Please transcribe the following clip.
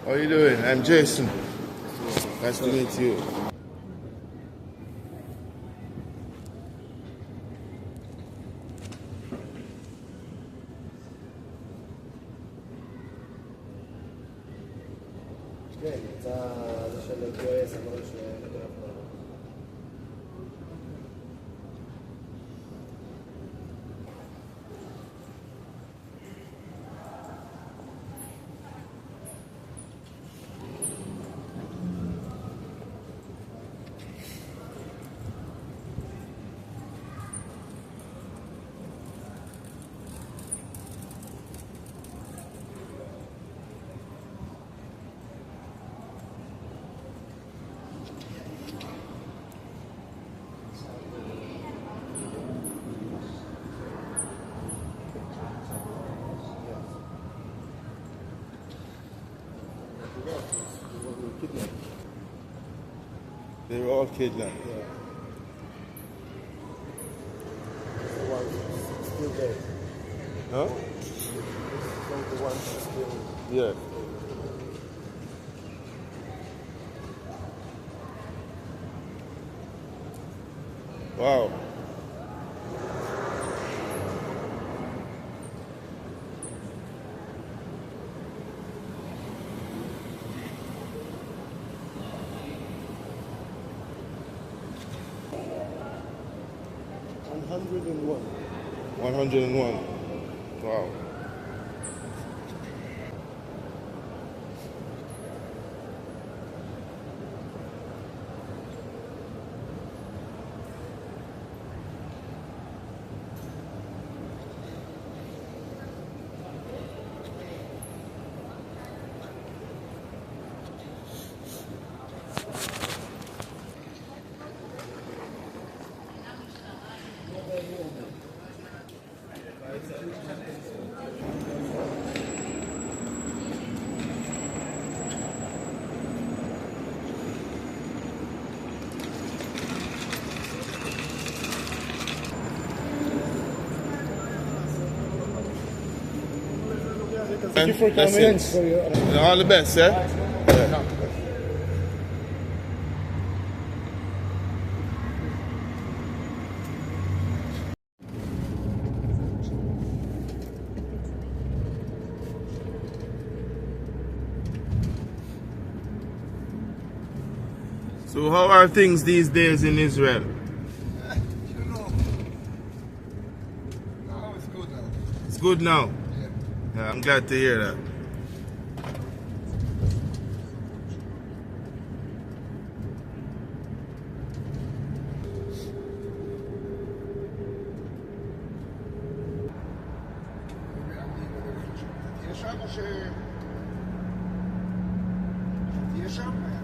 How are you doing? I'm Jason. Nice to meet you. כן, יצא זה של QS, אמרו שנתרף לו. They were all kidnapped. Yeah. The one still there. Huh? From the one still. Yeah. Wow. $101. 101. Wow. Thank you for That's coming. it. For your, All the best, eh? Yeah. So how are things these days in Israel? You know, now it's good now. It's good now. Yeah. Yeah, I'm glad to hear that. תהיה שם או ש... תהיה שם?